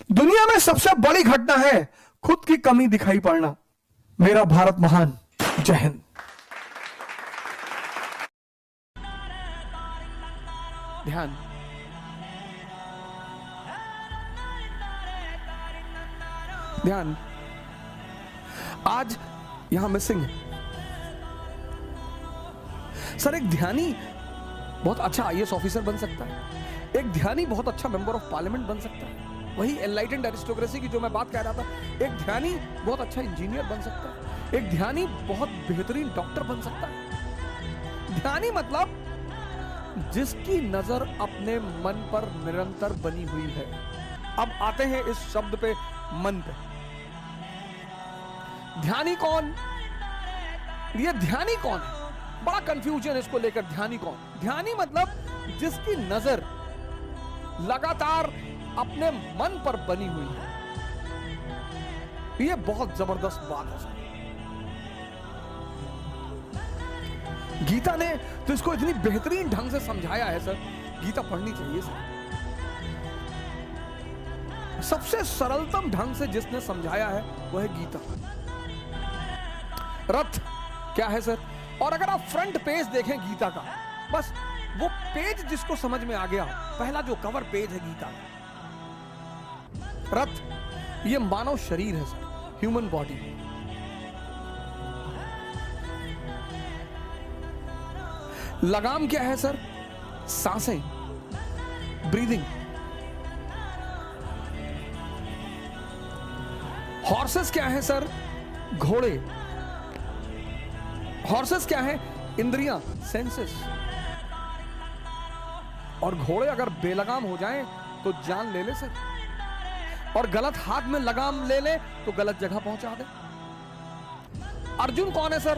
दुनिया में सबसे बड़ी घटना है खुद की कमी दिखाई पड़ना। मेरा भारत महान। जय हिंद। ध्यान। ध्यान। आज यहां मिसिंग है सर। एक ध्यानी बहुत अच्छा आईएएस ऑफिसर बन सकता है, एक ध्यानी बहुत अच्छा मेंबर ऑफ पार्लियामेंट बन सकता है। वही एनलाइटेंड एरिस्टोक्रेसी की जो मैं बात कह रहा था, एक ध्यानी बहुत अच्छा इंजीनियर बन सकता है, एक ध्यानी बहुत बेहतरीन डॉक्टर बन सकता है। ध्यानी मतलब जिसकी नजर अपने मन पर निरंतर बनी हुई है। अब आते हैं इस शब्द पे, मन पे। ध्यानी कौन? ये ध्यानी कौन है? बड़ा कंफ्यूजन इसको लेकर। ध्यानी कौन? ध्यानी मतलब जिसकी नजर लगातार अपने मन पर बनी हुई है। ये बहुत जबरदस्त बात है सर। गीता ने तो इसको इतनी बेहतरीन ढंग से समझाया है सर। गीता पढ़नी चाहिए सर। सबसे सरलतम ढंग से जिसने समझाया है वह है गीता। रथ क्या है सर? और अगर आप फ्रंट पेज देखें गीता का, बस वो पेज जिसको समझ में आ गया, पहला जो कवर पेज है गीता का। रथ ये मानव शरीर है सर, ह्यूमन बॉडी। लगाम क्या है सर? सांसें, ब्रीदिंग। हॉर्सेस क्या है सर? घोड़े। हॉर्सेस क्या है? इंद्रियां, सेंसेस। और घोड़े अगर बेलगाम हो जाएं तो जान ले ले सर, और गलत हाथ में लगाम ले ले तो गलत जगह पहुंचा दे। अर्जुन कौन है सर?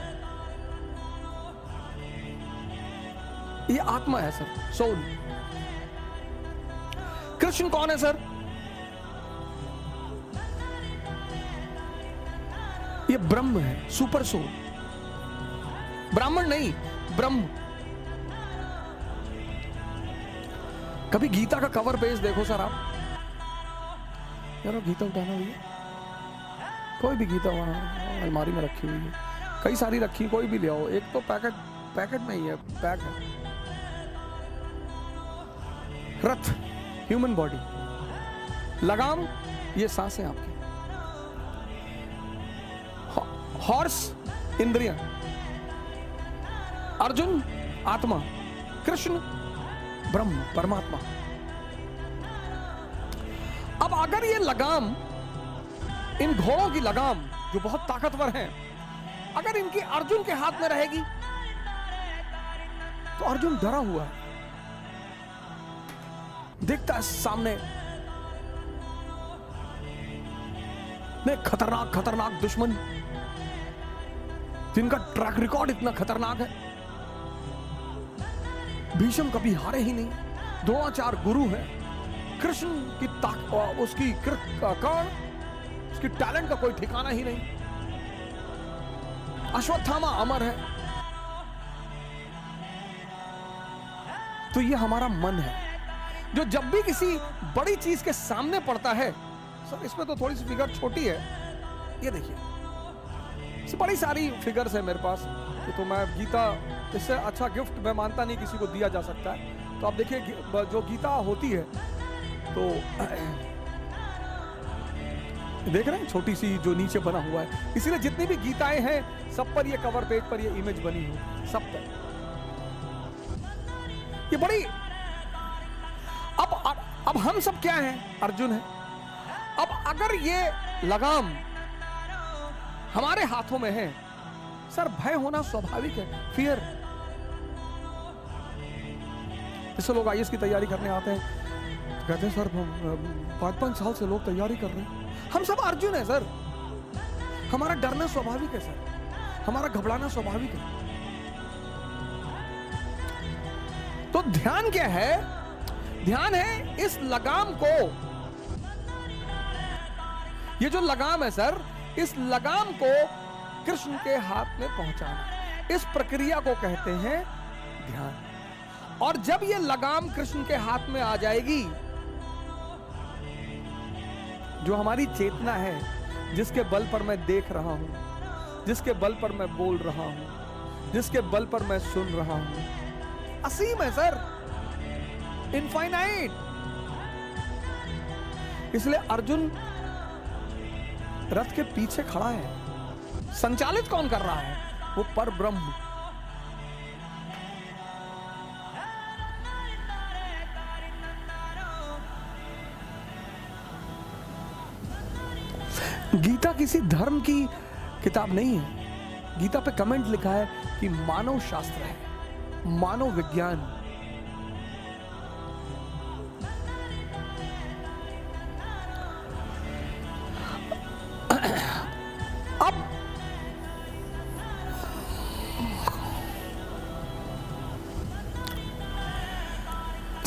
ये आत्मा है सर, सोल। कृष्ण कौन है सर? ये ब्रह्म है, सुपर सोल। ब्राह्मण नहीं, ब्रह्म। कभी गीता का कवर पेज देखो सर आप। यार गीता उठाना हुई है, कोई भी गीता वहां अलमारी में रखी हुई है, कई सारी रखी, कोई भी ले आओ। एक तो पैकेट में ही है, पैक है। रथ ह्यूमन बॉडी, लगाम ये सांसें आपकी, हॉर्स इंद्रियां, अर्जुन आत्मा, कृष्ण ब्रह्म परमात्मा। अब अगर ये लगाम, इन घोड़ों की लगाम जो बहुत ताकतवर हैं, अगर इनकी अर्जुन के हाथ में रहेगी तो अर्जुन डरा हुआ है, देखता है सामने में खतरनाक खतरनाक दुश्मन जिनका ट्रैक रिकॉर्ड इतना खतरनाक है। भीष्म कभी हारे ही नहीं, द्रोणाचार्य गुरु है, कृष्ण की उसकी कर्ण, उसकी टैलेंट का कोई ठिकाना ही नहीं, अश्वत्थामा अमर है। तो ये हमारा मन है जो जब भी किसी बड़ी चीज के सामने पड़ता है सर। इसमें तो थोड़ी सी फिगर छोटी है, ये देखिए, बड़ी सारी फिगर्स है मेरे पास। तो मैं गीता, इससे अच्छा गिफ्ट मैं मानता नहीं किसी को दिया जा सकता है। तो आप देखिए जो गीता होती है तो देख रहे हैं, छोटी सी जो नीचे बना हुआ है। इसीलिए जितनी भी गीताएं हैं सब पर ये कवर पेज पर ये इमेज बनी हुई, सब पर ये बड़ी। अब हम सब क्या हैं? अर्जुन है। अब अगर ये लगाम हमारे हाथों में है सर, भय होना स्वाभाविक है, फियर। जैसे लोग आईएएस की तैयारी करने आते हैं तो कहते हैं सर 5-5 साल से लोग तैयारी कर रहे हैं। हम सब अर्जुन है सर, हमारा डरना स्वाभाविक है सर, हमारा घबराना स्वाभाविक है। तो ध्यान क्या है? ध्यान है इस लगाम को, ये जो लगाम है सर, इस लगाम को कृष्ण के हाथ में पहुंचाना, इस प्रक्रिया को कहते हैं ध्यान। और जब ये लगाम कृष्ण के हाथ में आ जाएगी जो हमारी चेतना है, जिसके बल पर मैं देख रहा हूं, जिसके बल पर मैं बोल रहा हूं, जिसके बल पर मैं सुन रहा हूं, असीम है सर, इनफाइनाइट। इसलिए अर्जुन रथ के पीछे खड़ा है। संचालित कौन कर रहा है? वो पर ब्रह्म। गीता किसी धर्म की किताब नहीं है। गीता पे कमेंट लिखा है कि मानव शास्त्र है, मानव विज्ञान। अब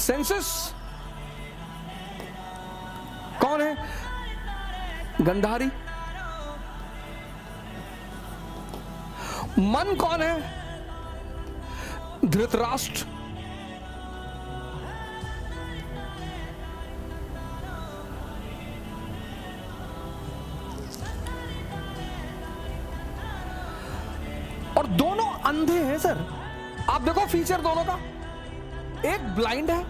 सेंसस कौन है? गंधारी। मन कौन है? धृतराष्ट्र। और दोनों अंधे हैं सर। आप देखो फीचर दोनों का, एक ब्लाइंड है।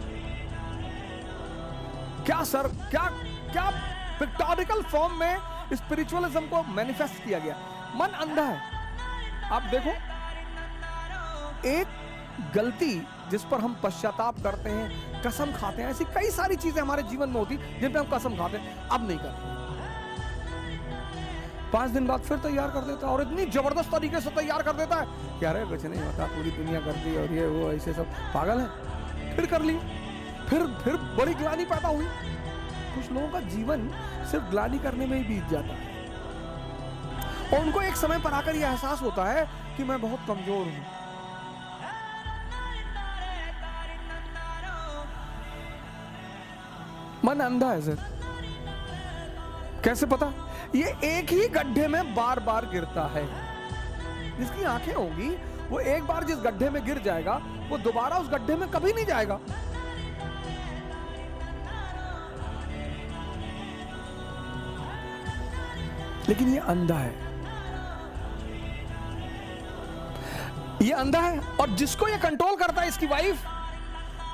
क्या सर, क्या क्या पिक्टोरिकल फॉर्म में स्पिरिचुअलिज्म को मैनिफेस्ट किया गया। मन अंधा है। आप देखो, एक गलती जिस पर हम पश्चाताप करते हैं, कसम खाते हैं, ऐसी कई सारी चीजें हमारे जीवन में होती जिन पे हम कसम खाते हैं, अब नहीं करते। 5 दिन बाद फिर तैयार कर देता है, और इतनी जबरदस्त तरीके से तैयार कर देता है कि अरे कुछ नहीं होता, पूरी दुनिया करती है और ये वो, ऐसे सब पागल है। फिर कर लिए, फिर बड़ी ग्लानि पैदा हुई। कुछ लोगों का जीवन सिर्फ ग्लानि करने में ही बीत जाता है, और उनको एक समय पर आकर यह एहसास होता है कि मैं बहुत कमजोर हूं। मन अंधा है सर। कैसे पता? ये एक ही गड्ढे में बार बार गिरता है। जिसकी आंखें होंगी वो एक बार जिस गड्ढे में गिर जाएगा, वो दोबारा उस गड्ढे में कभी नहीं जाएगा। लेकिन ये अंधा है, ये अंधा है। और जिसको ये कंट्रोल करता है, इसकी वाइफ,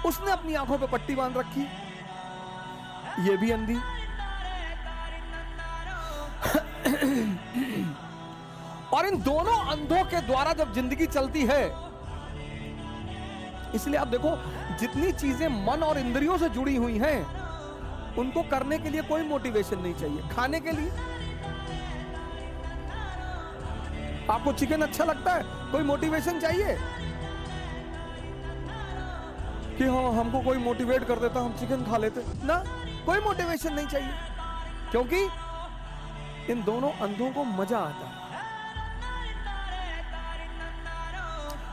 उसने अपनी आंखों पे पट्टी बांध रखी, ये भी अंधी। और इन दोनों अंधों के द्वारा जब जिंदगी चलती है, इसलिए आप देखो, जितनी चीजें मन और इंद्रियों से जुड़ी हुई हैं, उनको करने के लिए कोई मोटिवेशन नहीं चाहिए। खाने के लिए आपको चिकन अच्छा लगता है, कोई मोटिवेशन चाहिए कि हाँ हमको कोई मोटिवेट कर देता, हम चिकन खा लेते ना? कोई मोटिवेशन नहीं चाहिए, क्योंकि इन दोनों अंधों को मजा आता है।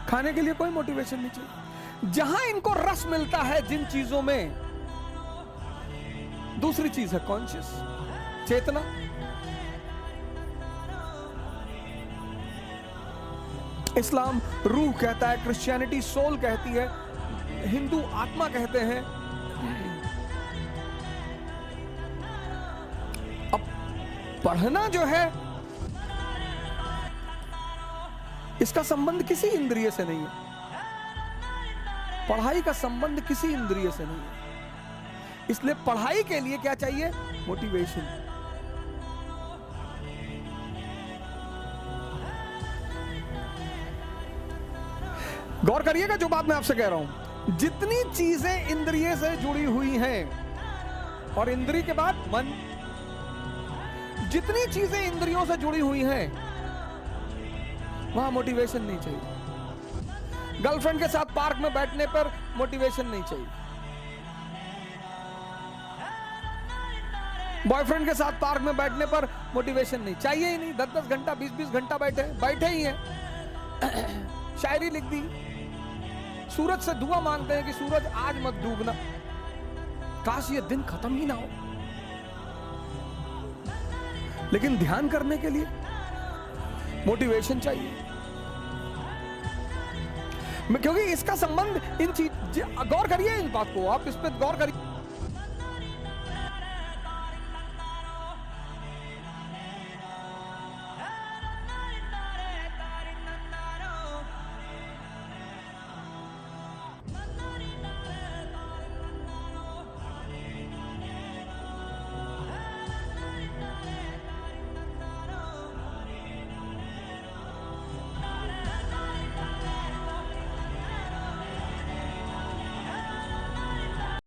खाने के लिए कोई मोटिवेशन नहीं चाहिए। जहां इनको रस मिलता है जिन चीजों में, दूसरी चीज है कॉन्शियस, चेतना। इस्लाम रूह कहता है, क्रिश्चियनिटी सोल कहती है, हिंदू आत्मा कहते हैं। अब पढ़ना जो है, इसका संबंध किसी इंद्रिय से नहीं है। पढ़ाई का संबंध किसी इंद्रिय से नहीं है। इसलिए पढ़ाई के लिए क्या चाहिए? मोटिवेशन। गौर करिएगा जो बात मैं आपसे कह रहा हूं। जितनी चीजें इंद्रिय से जुड़ी हुई हैं, और इंद्रिय के बाद मन, जितनी चीजें इंद्रियों से जुड़ी हुई हैं, वहां मोटिवेशन नहीं चाहिए। गर्लफ्रेंड के साथ पार्क में बैठने पर मोटिवेशन नहीं चाहिए। बॉयफ्रेंड के साथ पार्क में बैठने पर मोटिवेशन नहीं चाहिए ही नहीं। 10-10 घंटा 20-20 घंटा बैठे ही हैं। शायरी लिख दी, सूरज से दुआ मांगते हैं कि सूरज आज मत डूबना, काश ये दिन खत्म ही ना हो। लेकिन ध्यान करने के लिए मोटिवेशन चाहिए, क्योंकि इसका संबंध इन चीज, गौर करिए इन बात को, आप इस पर गौर करिए।